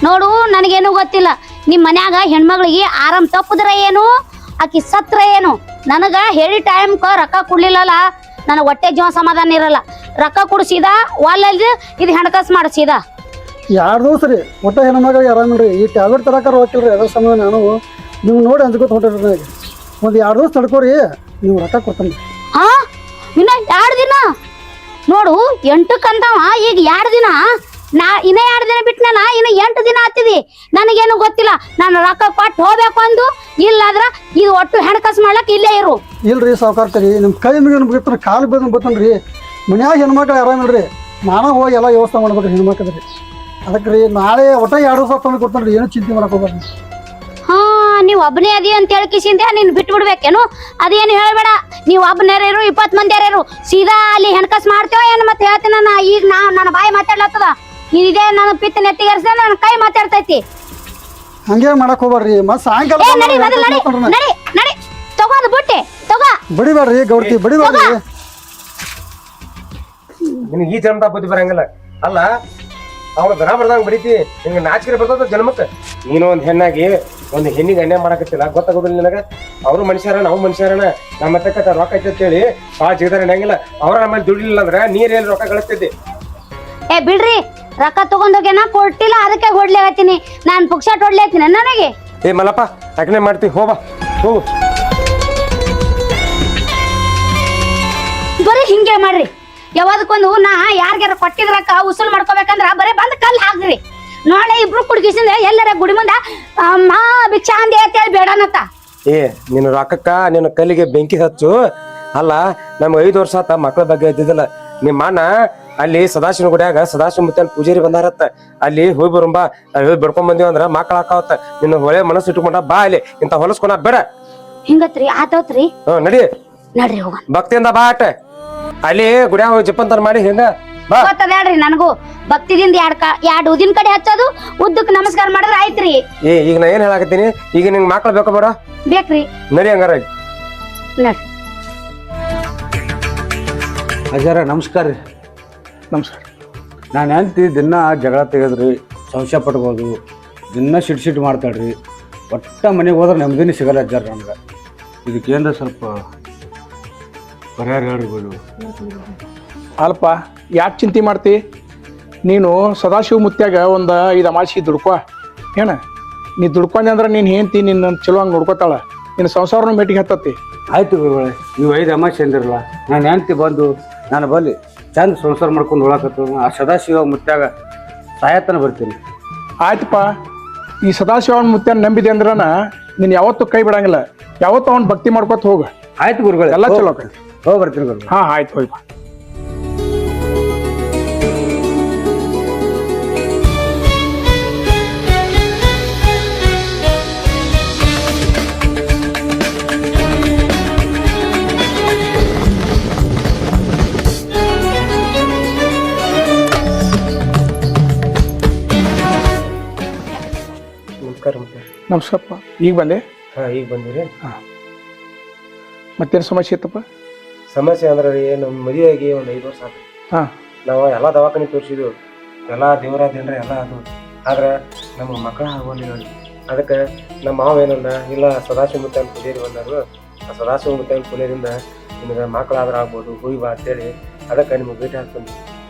A: ನೋಡು, ನನಗೇನು ಗೊತ್ತಿಲ್ಲ. ನಿಮ್ ಮನ್ಯಾಗ ಹೆಣ್ಮಗಳಿಗೆ ಆರಾಮ್ ತಪ್ಪದ್ರ ಏನು, ಆಕಿ ಸತ್ರ ಏನು? ನನಗ ಹೇಳಿ ಟೈಮ್ಕ ರೊಕ್ಕ ಕೊಡ್ಲಿಲ್ಲಲ್ಲ, ನನಗೆ ಹೊಟ್ಟೆ ಜೀವ ಸಮಾಧಾನ ಇರಲ್ಲ. ರೊಕ್ಕ ಕೊಡ್ಸಿದ ಒಲ್ಲಲ್ದು ಇದು ಹೆಣ್ಕಾಸ್ ಮಾಡಿಸಿದ.
E: 2 ದಿವಸ ರೀ ಒಟ್ಟ ಹೆಣ್ಮಕ್ಳಿಗೆ ಆರಾಮಿಲ್ರಿ. ಈ ಟ್ಯಾಬ್ಲೆಟ್ ತರಕಾರ ಹೋಗಿಲ್ರಿ, ಅದ್ರ ಸಂಬಂಧ ನಾನು ನೀವು ನೋಡಿ ಅಂದ್ಕೊತ ಹೊಂಟಿರಿ. ನನಗೆ ಒಂದು 2 ದಿವಸ ತಡ್ಕೋರಿ, ನೀವು ರೊಕ್ಕ ಕೊಡ್ತಾನೆ.
A: ಹಾ ಇನ್ನ 2 ದಿನ? ನೋಡು 8ಕ್ಕೆ ಅಂದವ, ಈಗ 2 ದಿನ. ಇನ್ನ 2 ದಿನ ಬಿಟ್ನಲ್ಲ, ಇನ್ನ 8 ದಿನ ಆಗ್ತಿದಿ. ನನಗೇನು ಗೊತ್ತಿಲ್ಲ. ನಾನು ರೊಕ್ಕ ಕೊಟ್ಟು ಹೋಗ್ಬೇಕು ಅಂದು, ಇಲ್ಲಾದ್ರ ಇದು ಒಟ್ಟು ಹೆಣ್ಕಾಸ್ ಮಾಡ್ಲಕ್ ಇಲ್ಲೇ ಇರು.
E: ಇಲ್ರಿ ಸಾವುಕಾರ್ತೀರಿ, ನಿಮ್ಮ ಕೈ ಮುಗಿನ ಬಿಡ್ತಾನೆ, ಕಾಲು ಬೀದ್ ಬತ್ತನ್ರಿ. ಮನ್ಯಾಗ ಹೆಣ್ಮಕ್ಳು ಆರಾಮಿಲ್ರಿ, ನಾನು ಹೋಗಿ ಎಲ್ಲ ವ್ಯವಸ್ಥೆ ಮಾಡ್ಬೇಕ್ರಿ ಹೆಣ್ಮಕ್ಳದ್ರಿ. ಅದಕ್ಕೆ ರೀ ನಾಳೆ ಒಟ್ಟ 2 ದಿವಸ ತಂದು ಕೊಡ್ತಾನೆ ರೀ, ಏನು ಚಿಂತೆ ಮಾಡಕ್ ಹೋಗ್ಬಾರ್ದು.
A: ಹಾ ನೀವ್ ಒಬ್ಬನೇ ಅದಿ ಅಂತ ಹೇಳ್ಕಿಸಿಂದೆ ನೀನ್ ಬಿಟ್ಟು ಬಿಡ್ಬೇಕೇನು? ಅದೇನು ಹೇಳ್ಬೇಡ. ನೀವ್ ಒಬ್ಬನೇರು 20 ಮಂದಿ ಯಾರು ಸೀದಾ ಅಲ್ಲಿ ಹೆಣ್ಕಾಸ್ ಮಾಡ್ತೇವ ಏನು? ಮತ್ತೆ ಹೇಳ್ತೀನಿ ನಾನು. ಈಗ ನನ್ನ ಬಾಯಿ ಮಾತಾಡ್ಲತ್ತದ. ಇದೇ ನನ್ನ ಪಿತ್ತ ನೆತ್ತಿಗರ್ಸ ನನ್ನ ಕೈ ಮಾತಾಡ್ತೈತಿ.
E: ಹಂಗೆ ಮಾಡಕ್ ಹೋಗ್ಬಾರ್ರಿ. ಮತ್ ಸಾಯಂಕಾಲ
A: ನಡಿ ತಗೋದು ಬುಟ್ಟಿ ತಗೋ.
E: ಬಡಿಬೇಡ್ರಿ ಗೌಡ್ತಿ, ಬಡಿಬೇಡ್ರಿ.
C: ನಿನಗೆ ಈ ಜನ್ಮದ ಬುದ್ಧಿ ಬರಂಗಿಲ್ಲ. ಅಲ್ಲ ಅವ್ನ ದನ ಬರ್ದಂಗ ಬಡಿತಿ, ನಿಂಗೆ ನಾಚಿಕೆ ಬರ್ತದ ಜನ್ಮಕ್ಕೆ. ನೀನು ಒಂದ್ ಹೆಣ್ಣಾಗಿ ಒಂದು ಹೆಣ್ಣಿಗೆ ಅನ್ಯಾಯ ಮಾಡಕತ್ತಿಲ್ಲ, ಗೊತ್ತಾಗೋದಿಲ್ಲ ನಿನಗ? ಅವರು ಮನುಷ್ಯರ, ನಾವು ಮನುಷ್ಯರನ. ನಮ್ಮ ಹತ್ತಕ್ಕ ರೊಕ್ಕ ಐತೆ ಅಂತೇಳಿ ಭಾಳ ಜಿಗದಾರ ನಡೆಯಂಗಿಲ್ಲ. ಅವ್ರ ನಮ್ಮಲ್ಲಿ ದುಡ್ಡಿಲ್ಲ ಅಂದ್ರೆ ನೀರ್ ಎಲ್ಲಿ ರೊಕ್ಕ ಗಳಿಸ್ತಿದ್ದೆ?
A: ಏ ಬಿಡ್ರಿ, ರೊಕ್ಕ ತಗೊಂಡೋಗೇನ ಕೊಟ್ಟಿಲ್ಲ, ಅದಕ್ಕೆ ಹೊಡ್ಲೇತೀನಿ ನಾನು. ಪುಕ್ಷಾಟ್ ಹೊಡ್ಲೇತೀನಿ ನನಗೆ.
C: ಏ ಮಲ್ಲಪ್ಪ ಅಗ್ನೆ ಮಾಡ್ತಿ, ಹೋಗಾ ಹೋಗು.
A: ಬರೀ ಹಿಂಗೆ ಮಾಡ್ರಿ. ಯಾವ್ದಕ್ಕೊಂದು ನಾ ಯಾರ್ಗಾರ ಕೊಟ್ಟಿದ ರೊಕ್ಕ ಉಸುಲ್ ಮಾಡ್ಕೋಬೇಕಂದ್ರ ಬರೀ ಬಂದ್ ಕಲ್ ಹಾಕ್ರಿ. ನಾಳೆ ಇಬ್ರು ಕುಡ್ಕಿಸಿಂದ ಎಲ್ಲರ ಗುಡಿ ಮುಂದ ಅಮ್ಮ ಭಿಕ್ಷಾ ಅಂದೆ ಅಂತೇಳಿ ಬೇಡನತ್ತ.
C: ಏ ನಿನ್ನ ರೊಕ್ಕಕ್ಕ ನಿನ್ನ ಕಲ್ಲಿಗೆ ಬೆಂಕಿ ಹಚ್ಚು. ಅಲ್ಲ ನಮ್ಗೆ 5 ವರ್ಷ ಆತ ಮಕ್ಳ ಬಗ್ಗೆ ಇದ್ದಿದ್ದಿಲ್ಲ. ನಿಮ್ಮ ಅಣ್ಣ ಅಲ್ಲಿ ಸದಾಶಿವ ಗುಡಿಯಾಗ ಸದಾಶಿವ ಮುತ್ತನ್ ಪೂಜಾರಿ ಬಂದಾರತ್ತ. ಅಲ್ಲಿ ಹೋಗಿ ಬರುಂಬ ಹೋಗಿ ಬಿಡ್ಕೊಂಡ್ ಬಂದಿವ ಅಂದ್ರ ಮಕ್ಕಳ ಹಾಕಾವತ್ತ. ನಿನ್ನ ಹೊಳೆ ಮನಸ್ಸು ಇಟ್ಕೊಂಡ ಬಾ ಅಲ್ಲಿ ಇಂತ ಹೊಲಸ್ಕೊನ ಬೇಡ.
A: ಹಿಂಗತ್ರಿ ಆತವ್ತ್ರಿ
C: ನಡಿ
A: ನಡ್ರಿ ಹೋಗ
C: ಭಕ್ತಿಯಿಂದ ಬಾ ಅಟ್ಟ. ಅಲ್ಲಿ ಗುಡಿಯಾಗ ಹೋಗಿ ಜಪ್ಪಂತರ ಮಾಡಿ ಹಿಂಗ ಬಾ.
A: ಗೊತ್ತದ ಹೇಳ್ರಿ ನನಗೂ ಭಕ್ತಿದಿಂದ ಎರಡ್ ಉದಿನ ಕಡೆ ಹಚ್ಚೋದು ಉದ್ದಕ್ ನಮಸ್ಕಾರ ಮಾಡಿದ್ರ ಆಯ್ತ್ರಿ.
C: ಈಗ ನಾ ಏನ್ ಹೇಳಾಕತ್ತೀನಿ, ಈಗ ನಿಂಗ್ ಮಕ್ಳು ಬೇಕ ಬೇಡ?
A: ಬೇಕ್ರಿ.
C: ನಡಿ ಹಂಗಾರ
A: ನಡ್ರಿ.
F: ಅಜ್ಜಾರ ನಮಸ್ಕಾರ ರೀ.
E: ನಮಸ್ಕಾರ.
F: ನಾನು ಹೆಂಡ್ತಿ ದಿನ ಜಗಳ ತೆಗೆದ್ರಿ, ಸಂಶಯ ಪಟ್ಬೋದು, ದಿನ ಸಿಟ್ ಮಾಡ್ತಾಳ್ರಿ. ಒಟ್ಟ ಮನೆಗೆ ಹೋದ್ರೆ ನೆಮ್ಮದಿನೇ ಸಿಗಲ್ಲ ಅಜ್ಜಾರ ನಮ್ಗೆ. ಇದಕ್ಕೇಂದ್ರ ಸ್ವಲ್ಪ ಪರಿಹಾರ ಹೇಳ್ರಿ ಬಿಡು.
G: ಅಲ್ಪ ಯಾಕೆ ಚಿಂತೆ ಮಾಡ್ತಿ? ನೀನು ಸದಾಶಿವ ಮುತ್ಯಾಗ ಒಂದು 5 ಅಮಾಸಿ ದುಡ್ಕೊ. ಏನ ನೀ ದುಡ್ಕೊಂಡೆ ಅಂದ್ರೆ ನೀನು ಹೆಂಡ್ತಿ ನಿನ್ನ ಚಲೋ ಹಂಗೆ ನೋಡ್ಕೋತಾಳ, ನಿನ್ನ ಸಂಸಾರನೂ ಮೆಟ್ಟಿಗೆ ಹತ್ತತಿ.
F: ಆಯ್ತು ಗುರುಗಳೇ, ನೀವು 5 ಅಮಾಸೆ ಅಂದಿರಲ್ಲ, ನಾನು ಹೆಂಡ್ತಿ ಬಂದು ನಾನು ಬಲ್ಲಿ ಚಂದ ಸಂಸಾರ ಮಾಡ್ಕೊಂಡು ಹೋಳಕತ್ತು. ಆ ಸದಾಶಿವ ಮುತ್ಯಾಗ ಸಾಯತನ ಬರ್ತೀನಿ.
G: ಆಯ್ತಪ್ಪ, ಈ ಸದಾಶಿವನ ಮುತ್ಯಾನ ನಂಬಿದೆ ಅಂದ್ರನ ನೀನು ಯಾವತ್ತೂ ಕೈ ಬಿಡಂಗಿಲ್ಲ. ಯಾವತ್ತೂ ಅವ್ನ ಭಕ್ತಿ ಮಾಡ್ಕೊತ ಹೋಗ.
F: ಆಯ್ತು ಗುರುಗಳೇ,
G: ಎಲ್ಲ ಚಲೋ ಆಕೈತಿ.
F: ಹೋಗಿ ಬರ್ತೀನಿ ಗುರುಗಳೇ.
G: ಹಾಂ ಆಯ್ತು, ಹೋಗಿ ಬಾ. ನಮಸ್ಕಾರಪ್ಪ. ಈಗ ಬಂದೆ?
C: ಹಾ ಈಗ ಬಂದಿರಿ.
G: ಮತ್ತೇನು ಸಮಸ್ಯೆ ಇತ್ತಪ್ಪ?
C: ಸಮಸ್ಯೆ ಅಂದ್ರೆ ರೀ, ನಮ್ಮ ಮದುವೆ ಆಗಿ ಒಂದು 5 ವರ್ಷ ಆಯ್ತು.
G: ಹಾಂ,
C: ನಾವು ಎಲ್ಲ ದವಾಖಾನೆ ತೋರಿಸಿದ್ವು, ಎಲ್ಲ ದೇವರಾದೇನ್ರಿ ಎಲ್ಲ ಅದು. ಆದ್ರೆ ನಮ್ಮ ಮಕ್ಕಳ ಆಗೋಲಿಲ್ಲ. ಅದಕ್ಕೆ ನಮ್ಮ ಮಾವ ಏನಂದ, ಇಲ್ಲ ಸದಾಶಿವ ಮುತ್ತನ ಪೂಜಾರಿ ಬಂದರು, ಆ ಸದಾಶಿವ ಮುತ್ತನ ಪೂಜೆಯಿಂದ ನಿಮಗೆ ಮಕ್ಕಳಾದ್ರೆ ಆಗ್ಬೋದು, ಹೋಗಿ ಬಾ ಅಂತೇಳಿ ಅದಕ್ಕೆ ನಿಮಗೆ ಭೇಟಿ ಹಾಕ್ತೀನಿ.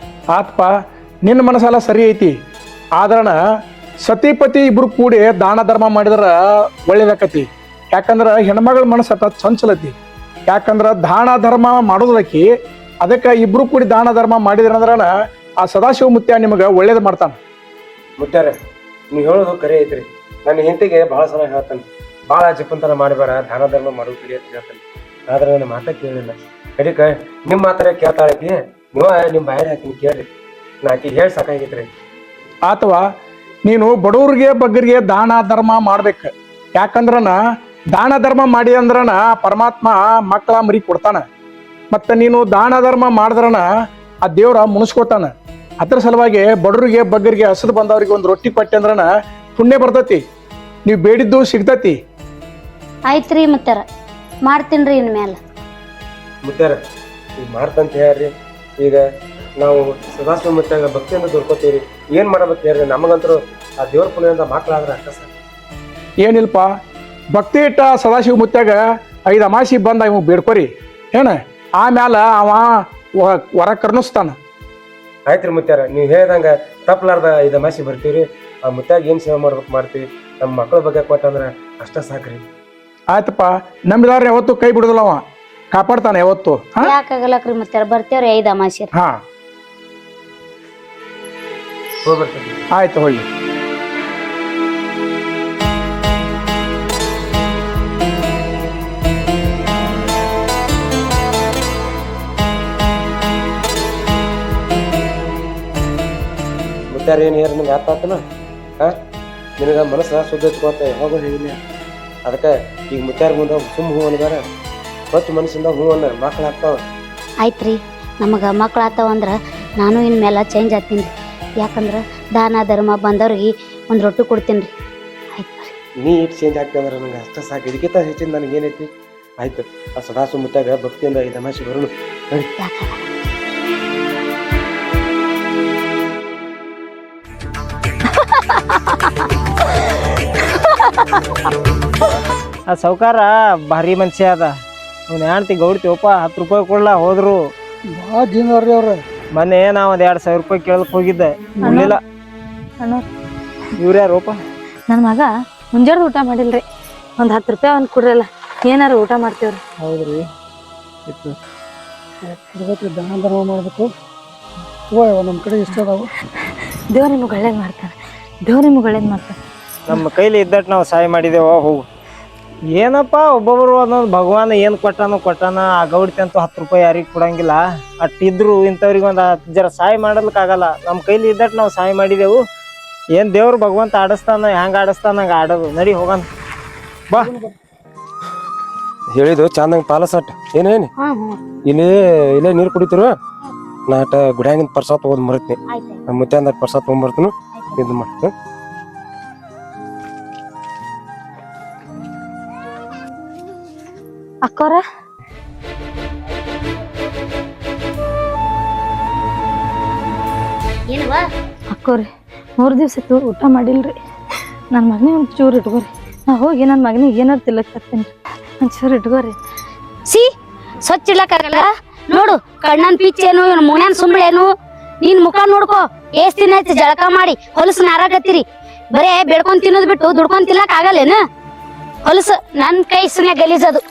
G: ಆತ್ಪ, ನಿನ್ನ ಮನಸ್ಸೆಲ್ಲ ಸರಿ ಐತಿ. ಆದ್ರಣ ಸತಿಪತಿ ಇಬ್ರು ಕೂಡಿ ದಾನ ಧರ್ಮ ಮಾಡಿದ್ರ ಒಳ್ಳೇದಾಕತಿ. ಯಾಕಂದ್ರ ಹೆಣ್ಮಗಳ ಮನಸ್ಸತ್ತ ಚಂಚಲತಿ. ಯಾಕಂದ್ರ ದಾನ ಧರ್ಮ ಮಾಡೋದಕ್ಕಿ, ಅದಕ್ಕೆ ಇಬ್ರು ಕೂಡಿ ದಾನ ಧರ್ಮ ಮಾಡಿದ್ರಂದ್ರನ ಆ ಸದಾಶಿವ ಮುತ್ಯ ನಿಮಗೆ ಒಳ್ಳೇದು ಮಾಡ್ತಾನ.
C: ಮುಟ್ಟಾರೆ, ನೀವು ಹೇಳೋದು ಕರೆ ಐತ್ರಿ. ನನ್ನ ಹೆಂಡತಿಗೆ ಭಾಳ ಸಲ ಹೇಳ್ತಾನೆ, ಭಾಳ ಜಪ್ಪಂತರ ಮಾಡಿಬಾರ, ದಾನ ಧರ್ಮ ಮಾಡೋದು ಕಲಿ ಅಂತ ಹೇಳ್ತಾನೆ. ಆದ್ರೆ ನನ್ನ ಮಾತ ಕೇಳಿಲ್ಲ. ಕಡಿಕ ನಿಮ್ಮ ಮಾತಾರ ಕೇಳ್ತಾಳಕಿ, ನೀವ ನಿಮ್ಮ ಬಾಯಿಗೆ ಹಾಕಿನಿ ಕೇಳ್ರಿ. ನಾ ಆಕಿ ಹೇಳಿ ಸಾಕಾಗೈತ್ರಿ.
G: ಅಥವಾ ನೀನು ಬಡವ್ರಿಗೆ ಬಗ್ಗರಿಗೆ ದಾನ ಧರ್ಮ ಮಾಡ್ಬೇಕು. ಯಾಕಂದ್ರನ ದಾನ ಧರ್ಮ ಮಾಡಿ ಅಂದ್ರನ ಪರಮಾತ್ಮ ಮಕ್ಕಳ ಮರಿ ಕೊಡ್ತಾನ. ಮತ್ತೆ ನೀನು ದಾನ ಧರ್ಮ ಮಾಡಿದ್ರನ ಆ ದೇವ್ರ ಮುನಿಸ್ಕೋತಾನ. ಅದ್ರ ಸಲುವಾಗಿ ಬಡವ್ರಿಗೆ ಬಗ್ಗರಿಗೆ ಹಸದು ಬಂದವ್ರಿಗೆ ಒಂದು ರೊಟ್ಟಿ ಕೊಟ್ಟೆ ಅಂದ್ರನ ಪುಣ್ಯ ಬರ್ತೈತಿ, ನೀವು ಬೇಡಿದ್ದು ಸಿಗ್ತೈತಿ.
A: ಆಯ್ತ್ರಿ ಮುತ್ತಾರ, ಮಾಡ್ತೀನ್ರಿ ಇನ್ಮೇಲೆ.
C: ಮುಟ್ಟಾರ ಈಗ ಮಾಡ್ತಂತ ಹೇಳ್ರಿ. ಈಗ ನಾವು ಸದಾಶಿವ ಮುತ್ತಾಗ ಭಕ್ತಿಯಿಂದ ದುಡ್ಕೋತೀವಿ. ಏನ್ ಮಾಡ್ಬೇಕು ಹೇಳ್ರಿ? ನಮಗಂತರೂ ಆ ದೇವ್ರ ಪುಣ್ಯದಿಂದ ಮಕ್ಕಳಾದ್ರೆ ಅಕ್ಕ ಸರ್.
G: ಏನಿಲ್ಪ, ಭಕ್ತಿ ಇಟ್ಟ ಸದಾಶಿವ ಮುತ್ಯಾಗ 5 ಅಮಾಸಿ ಬಂದ ಇವ್ ಬೇಡ್ಕೊರಿ. ಏನ ಆಮ್ಯಾಲ ಅವ ವರ ಕರ್ಣಿಸ್ತಾನ.
C: ಆಯ್ತ್ರಿ ಮುತ್ಯಾರ, ನೀವು ಹೇಳ್ದಂಗ ತಪ್ಪಲಾರ್ದ 5 ಅಮಾಸಿ ಬರ್ತೀವ್ರಿ. ಆ ಮುತ್ಯಾಗ ಏನ್ ಸೇವೆ ಮಾಡ್ಬೇಕು ಮಾಡ್ತೀವಿ. ನಮ್ಮ ಮಕ್ಕಳ ಬಗ್ಗೆ ಕೊಟ್ಟಂದ್ರ ಅಷ್ಟ ಸಾಕ್ರಿ.
G: ಆಯ್ತಪ್ಪ, ನಂಬಿದಾರ ಯಾವತ್ತು ಕೈ ಬಿಡುದಿಲ್ಲ, ಅವ ಕಾಪಾಡ್ತಾನೆ ಯಾವತ್ತು.
A: ಯಾಕಾಗಲ್ಲಕ್ರಿ ಮುತ್ತಾರ, ಬರ್ತೇವ್ರಿ 5 ಅಮಾಸಿ.
G: ಹಾ
C: ಹೋಗ್ಬರ್ತೀವಿ.
G: ಆಯ್ತು, ಹೊಳ್ಳಿ.
C: ಮುತ್ಯಾರ ಏನ್ ಹೇಳಿ ನಿಮ್ಗೆ ಅರ್ಥ ಆತನ? ನಿನಗ ಮನಸ್ಸ ಶುದ್ಧ ಇಟ್ಕೋತ ಯಾವಾಗ ಹೇಳಿಲ್ಲ. ಅದಕ್ಕೆ ಈಗ ಮುತ್ಯಾರ ಮುಂದೆ ಸುಮ್ಮ ಹೂ ಅನ್ಬೇಡ, ಸ್ವಚ್ಛ ಮನಸ್ಸಿಂದ ಹೂ ಅನ್ನ ಮಕ್ಳು ಆಗ್ತಾವ.
A: ಆಯ್ತ್ರಿ, ನಮಗ ಮಕ್ಳು ಆತಾವಂದ್ರ ನಾನು ಇನ್ಮೇಲೆ ಚೇಂಜ್ ಆಗ್ತೀನಿ. ಯಾಕಂದ್ರ ದಾನ ಧರ್ಮ ಬಂದವ್ರಿಗೆ ಒಂದು ರೊಟ್ಟಿ ಕೊಡ್ತೀನಿ. ಆಯ್ತು,
C: ನೀ ಇಟ್ಟು ಚೇಂಜ್ ಆಗ್ತಿ ಅಂದ್ರೆ ನನಗೆ ಅಷ್ಟ ಸಾಕು. ಇದಕ್ಕಿಂತ ಹೆಚ್ಚಿನ ನನಗೆ ಏನೈತಿ? ಆಯ್ತು, ಆ ಸದಾಶಿವ ಮುತ್ಯಾಗ ಭಕ್ತಿಯಿಂದ 5 ಅಮಾಸಿ ಬರೋಣ.
A: ಯಾಕಾಗಲ್ಲ.
B: ಆ ಸಾವ್ಕಾರ ಭಾರಿ ಮನುಷ್ಯ ಅದ. ಅವ್ನ ಹೆಂಡ್ತಿ ಗೌಡ್ತಿವಪ್ಪ 10 ರೂಪಾಯಿ ಕೊಡ್ಲಾ ಹೋದ್ರು.
E: ಭಾಳ ಜೀನ್ರಿ ಅವ್ರ.
B: ಮೊನ್ನೆ ನಾ ಒಂದು 2,000 ರೂಪಾಯಿ ಕೇಳಕ್ ಹೋಗಿದ್ದೆ, ಕೊಡ್ಲಿಲ್ಲ. ಇವ್ರ್ಯಾರೋಪ?
H: ನನ್ನ ಮಗ ಮುಂಜಾನೆ ಊಟ ಮಾಡಿಲ್ರಿ, ಒಂದು 10 ರೂಪಾಯಿ ಅವ್ನು ಕೊಡ್ರಲ್ಲ, ಏನಾರು ಊಟ ಮಾಡ್ತೀವ್ರಿ.
B: ಹೌದ್ರಿ,
E: ದಾನ ಧರ್ಮ ಮಾಡ್ಬೇಕು. ನಮ್ಮ ಕಡೆ ಇಷ್ಟ ಅದಾವ.
H: ದೇವ್ರ ನಿಮಗೆ ಒಳ್ಳೇದು ಮಾಡ್ತಾನೆ, ದೇವ್ರ ನಿಮಗೆ ಒಳ್ಳೇದು ಮಾಡ್ತಾನೆ.
B: ನಮ್ಮ ಕೈಲಿ ಇದ್ದಟ್ಟು ನಾವು ಸಹಾಯ ಮಾಡಿದೇವ. ಹೋಗು, ಏನಪ್ಪ ಒಬ್ಬೊಬ್ರು ಒಂದೊಂದು ಭಗವಾನ್ ಏನ್ ಕೊಟ್ಟಾನ ಆ ಗೌಡ್ತಿ ಅಂತೂ 10 ರೂಪಾಯಿ ಯಾರಿಗ್ ಕೊಡಂಗಿಲ್ಲ. ಅಟ್ಟಿದ್ರು ಇಂಥವ್ರಿಗೆ ಒಂದ್ ಜರ ಸಹಾಯ ಮಾಡಲಿಕ್ಕಾಗಲ್ಲ. ನಮ್ಮ ಕೈಲಿ ಇದ್ದಟ್ ನಾವು ಸಹಾಯ ಮಾಡಿದೆವು. ಏನ್ ದೇವ್ರು ಭಗವಂತ ಆಡಿಸ್ತಾನ, ಹೆಂಗ ಆಡಿಸ್ತಾನ ಹಂಗ ಆಡೋದು. ನಡಿ ಹೋಗೋಣ ಬಾ.
C: ಹೇಳಿದ್ದು ಚಂದಂಗ ಪಾಲಸಟ್ ಏನೇನು ಇಲ್ಲೇ ನೀರು ಕುಡಿತಿರು. ನಾಟ ಗುಡ್ಯಾಂಗಿನ ಪ್ರಸಾದ ತಗೊಂಡ್ ಮರತ್ನಿ. ನಮ್ಮ ಮುತ್ತೆ ಅಂದ ಪ್ರಸಾದ ತಗೊಂಡ್ಬರ್ತೀನಿ. ಇದು ಮಾಡ್ತೀನಿ.
H: ಅಕ್ಕೋರ
A: ಏನವ
H: ಅಕ್ಕೋರಿ 3 ದಿವ್ಸ ಇತ್ತು ಊಟ ಮಾಡಿಲ್ರಿ. ನನ್ನ ಮಗನಿಗೆ ಒಂದು ಚೂರು ಇಟ್ಕೋರಿ. ನಾ ಹೋಗಿ ನನ್ನ ಮಗನಿಗೆ ಏನಾರು ತಿಲ್ಲಕ್ ತರ್ತೀನಿ. ಒಂದು ಚೂರು ಇಟ್ಕೋರಿ.
A: ಸ್ವಚ್ಛ ಇಡ್ಲಕ್ಕಾಗಲ್ಲ ನೋಡು. ಕಣ್ಣನ್ ಪಿಚ್ಚೇನು ಇವನ್ ಮುನ್ಯಾನ್ ಸುಂಬಳೇನು. ನಿನ್ ಮುಖ ನೋಡ್ಕೋ. ಎಷ್ಟ್ ದಿನ ಆಯ್ತು ಜಳಕ ಮಾಡಿ ಹೊಲಸು ನಾರಾಕತ್ತೀರಿ. ಬರೇ ಬೆಳ್ಕೊಂಡ್ ತಿನ್ನೋದ್ ಬಿಟ್ಟು ದುಡ್ಕೊಂಡ್ ತಿನ್ನಕ್ ಆಗಲ್ಲೇನ? ಹೊಲಸು ನನ್ ಕೈ ಸುಮ್ನೆ ಗಲೀಜದು.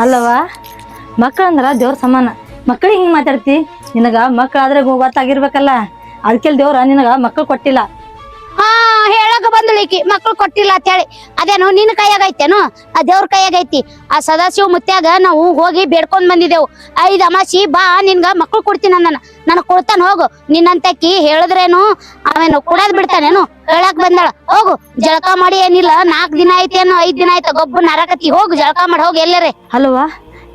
H: ಅಲ್ಲವ ಮಕ್ಕಳಂದ್ರ ದೇವ್ರ ಸಮಾನ. ಮಕ್ಕಳಿಗೆ ಹಿಂಗ್ ಮಾತಾಡ್ತಿ. ನಿನಗ ಮಕ್ಕಳಾದ್ರೆ ಗೊತ್ತಾಗಿರ್ಬೇಕಲ್ಲ. ಅದಕ್ಕೆಲ್ ದೇವ್ರ ನಿನಗ ಮಕ್ಕಳು ಕೊಟ್ಟಿಲ್ಲ.
A: ಹಾ ಹೇಳಕ ಬಂದಳಿಕಿ ಮಕ್ಳು ಕೊಟ್ಟಿಲ್ಲ ಅಂತ ಹೇಳಿ. ಅದೇನು ನಿನ್ನ ಕೈಯಾಗ ಐತೇನು? ಆ ದೇವ್ರ ಕೈಯಾಗ ಐತಿ. ಆ ಸದಾಶಿವ ಮುತ್ಯಾಗ ನಾವು ಹೋಗಿ ಬೇಡ್ಕೊಂಡ್ ಬಂದಿದ್ದೆವು. 5 ಅಮಾಸಿ ಬಾ ನಿನ್ಗ ಮಕ್ಳು ಕೊಡ್ತೀನಿ ಅಂದನ. ನನಗ್ ಕೊಡ್ತಾನ ಹೋಗು. ನಿನ್ನಂತಕಿ ಹೇಳಿದ್ರೇನು ಅವೇನು ಕೊಡೋದ್ ಬಿಡ್ತಾನೇನು? ಹೇಳಕ್ ಬಂದಾಳ. ಹೋಗು ಜಳಕ ಮಾಡಿ. ಏನಿಲ್ಲ 4 ದಿನ ಐತೇನು 5 ದಿನ ಆಯ್ತ ಗೊಬ್ಬ ನರಕತಿ. ಹೋಗು ಜಳಕ ಮಾಡಿ ಹೋಗಿ ಎಲ್ಲರೇ.
H: ಅಲ್ವಾ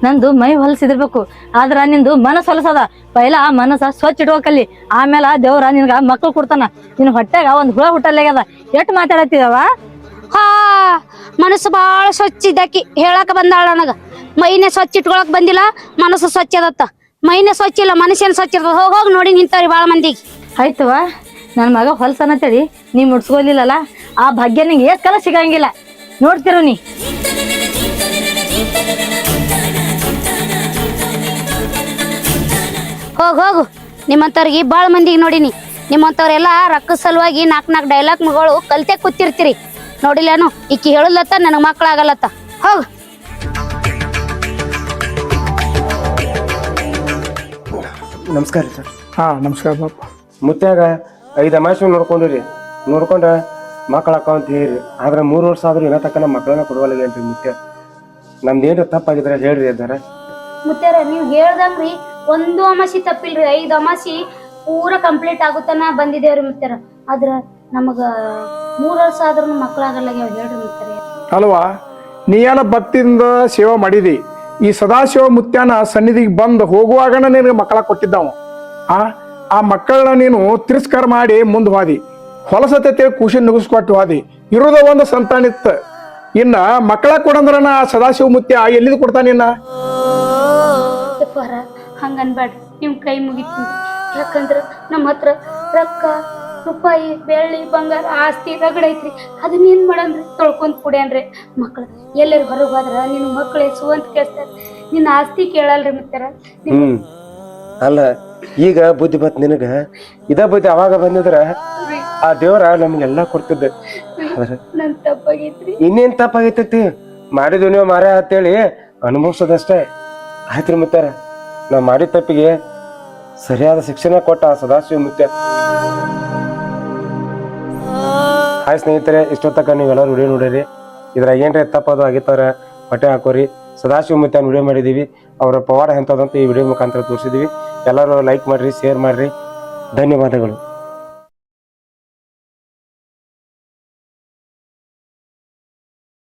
H: ನಂದು ಮೈ ಹೊಲಸಿದಿರ್ಬೇಕು. ಆದ್ರ ನಿಂದು ಮನಸ್ಸು ಹೊಲಸದ. ಪೈಲ ಆ ಮನಸ್ಸ ಸ್ವಚ್ಛ ಇಟ್ಕೋಕಲ್ಲಿ. ಆಮೇಲೆ ದೇವ್ರ ನಿನ್ಗ ಮಕ್ಳು ಕೊಡ್ತಾನ. ನಿನ್ ಹೊಟ್ಟೆಗ ಒಂದ್ ಹುಳ ಹುಟ್ಟಲ್ಲಾಗ್ಯದ. ಎಷ್ಟ್ ಮಾತಾಡತ್ತಿದವ.
A: ಹಾ ಮನಸ್ಸು ಬಾಳ ಸ್ವಚ್ಛ ಇದ್ದಾಕಿ. ಹೇಳಕ ಬಂದಾಳ ನನಗ. ಮೈನೇ ಸ್ವಚ್ಛ ಇಟ್ಕೊಳಕ್ ಬಂದಿಲ್ಲ, ಮನಸ್ಸು ಸ್ವಚ್ಛ ಅದತ್ತ. ಮೈನೇ ಸ್ವಚ್ಛ ಇಲ್ಲ, ಮನುಷ್ಯನ್ ಸ್ವಚ್ಛ ಇರ್ತದ. ಹೋಗಿ ನೋಡಿ ನಿಂತವ್ರಿ ಬಾಳ ಮಂದಿಗೆ.
H: ಆಯ್ತವ ನನ್ನ ಮಗ ಹೊಲ್ಸನತ್ತೇಳಿ ನೀ ಮುಡ್ಸ್ಕೊಲಿಲ್ಲಲ್ಲ. ಆ ಭಾಗ್ಯ ನಿಂಗೆ ಏತ್ ಕಾಲ ಸಿಗಂಗಿಲ್ಲ. ನೋಡ್ತಿರು ನೀ.
A: ಹೋಗು ನಿಮ್ಮಂತವ್ರಿಗೆ ಬಾಳ ಮಂದಿಗೆ ನೋಡಿನಿ. ನಿಮ್ಮಂತವ್ರೆಲ್ಲ ರೊಕ್ಕ ಸಲುವಾಗಿ 4 ಡೈಲಾಗ್ ಮಗಳು ಕಲ್ತೆ ಕೂತಿರ್ತೀರಿ. ನೋಡಿಲ್ಲೇನು ಈಕಿ ಹೇಳಲತ್ತ ನನಗ್ ಮಕ್ಳಾಗಲ್ಲತ್ತ. ಹೋಗ್
C: ನಮಸ್ಕಾರ ರೀ ಸರ್.
G: ಹಾ ನಮಸ್ಕಾರ ಬಾಪ.
C: ಮುತ್ಯಾಗ 5 ಅಮಾಸಿ ನೋಡ್ಕೊಂಡ್ರಿ. ನೋಡ್ಕೊಂಡ ಮಕ್ಳು ಹಾಕೋ ಅಂತ ಹೇಳ್ರಿ. ಆದ್ರೆ 3 ವರ್ಷ ಆದ್ರೂ ಏನೋ ತಕ್ಕ ನಮ್ಮ ಮಕ್ಕಳನ್ನ ಕೊಡುವಲ್ಲೇನ್ರಿ ಮುತ್ಯ. ನಮ್ದೇನ್ರಿ ತಪ್ಪಾಗಿದ್ರೆ ಹೇಳ್ರಿ ಅದಾರ.
A: ಮುತ್ತಾರ ನೀವ್ ಹೇಳ್ದಂಗ್ರಿ ಒಂದು ಅಮಾಸಿ ತಪ್ಪಿಲ್ರಿ. 5 ಅಮಾಸಿ ಪೂರ ಕಂಪ್ಲೀಟ್ ಆಗುತ್ತಾನ ಬಂದಿದೇವ್ರಿ ಮುತ್ತಾರ. ಆದ್ರ ನಮಗ 3 ವರ್ಷ ಆದ್ರೂ ಮಕ್ಳಾಗಲ್ಲ ಹೇಳ್ರಿ ಮುತ್ತಾರ.
G: ಅಲ್ವಾ ನೀ ಎಲ್ಲ ಭಕ್ತಿಯಿಂದ ಸೇವೆ ಮಾಡಿದಿ. ಈ ಸದಾಶಿವ ಮುತ್ಯಾನ ಸನ್ನಿಧಿಗೆ ಬಂದು ಹೋಗುವಾಗನ ನಿನಗೆ ಮಕ್ಕಳ ಕೊಟ್ಟಿದ್ದಾವ. ಆ ಮಕ್ಕಳನ್ನ ನೀನು ತಿರಸ್ಕಾರ ಮಾಡಿ ಮುಂದೆ ಹೋದಿ. ಹೊಲಸತೆ ಖುಷಿ ನುಗ್ಸ್ಕೊಟ್ಟು ಹೋದಿ. ಇರೋದ ಒಂದು ಸಂತಾನಿತ್ತು. ಇನ್ನ ಮಕ್ಕಳ ಕೊಡಂದ್ರನ ಆ ಸದಾಶಿವ ಮುತ್ಯ ಎಲ್ಲಿದ್ ಕೊಡ್ತಾನಿನ್ನ?
A: ಹಂಗನ್ಬೇಡ್ರಿ, ನಿಮ್ ಕೈ ಮುಗಿತೀನಿ. ಯಾಕಂದ್ರ ನಮ್ಮ ಹತ್ರ ರೊಕ್ಕ ರೂಪಾಯಿ ಬೆಳ್ಳಿ ಬಂಗಾರ ಆಸ್ತಿ ರಗಡೈತ್ರಿ. ಅದನ್ನ ಏನ್ ಮಾಡನ್ರಿ? ತೊಳ್ಕೊಂಡ್ ಕುಡಿಯನ್ರಿ. ಮಕ್ಳು ಎಲ್ಲರೂ ಹೊರಗೆ ಹೋದ್ರ ನಿನ್ ಮಕ್ಳು ಸುವಂತ ಕೇಳ್ತಾರ. ನಿನ್ನ ಆಸ್ತಿ ಕೇಳಲ್ರಿ ಮುತ್ತಾರ.
C: ಅಲ್ಲ ಈಗ ಬುದ್ಧಿ ಬತ್ ನಿನಗ. ಇದ ಬುದ್ಧಿ ಅವಾಗ ಬಂದಿದ್ರ ಆ ದೇವ್ರ ನಮ್ಗೆಲ್ಲಾ ಕೊಡ್ತಿದ್ದ.
A: ನನ್ ತಪ್ಪಾಗೈತ್ರಿ.
C: ಇನ್ನೇನ್ ತಪ್ಪಾಗೈತಿ? ಮಾಡಿದ್ವಿ ನೀವು ಮಾರ ಅಂತೇಳಿ ಅನುಭವಿಸೋದಷ್ಟೇ ಆಯ್ತ್ರಿ ಮುತ್ತಾರ. ನಾವ್ ಮಾಡಿದ ತಪ್ಪಿಗೆ ಸರಿಯಾದ ಶಿಕ್ಷಣ ಕೊಟ್ಟ ಆ ಸದಾಶಿವ ಮುತ್ಯ. ಹಾಯ್ ಸ್ನೇಹಿತರೆ, ಇಷ್ಟೊತ್ತಕ್ಕ ನೀವೆಲ್ಲರೂ ವಿಡಿಯೋ ನೋಡಿರಿ. ಇದ್ರಾಗ ಏನ್ರಿ ತಪ್ಪದು ಆಗಿತ್ತವ್ರ ಹೊಟ್ಟೆ ಹಾಕೋರಿ. ಸದಾಶಿವ ಮುತ್ಯ ವಿಡಿಯೋ ಮಾಡಿದೀವಿ. ಅವರ ಪವಾಡ ಎಂಥದಂತ ಈ ವಿಡಿಯೋ ಮುಖಾಂತರ ತೋರಿಸಿದೀವಿ. ಎಲ್ಲರೂ ಲೈಕ್ ಮಾಡ್ರಿ, ಶೇರ್ ಮಾಡ್ರಿ. ಧನ್ಯವಾದಗಳು.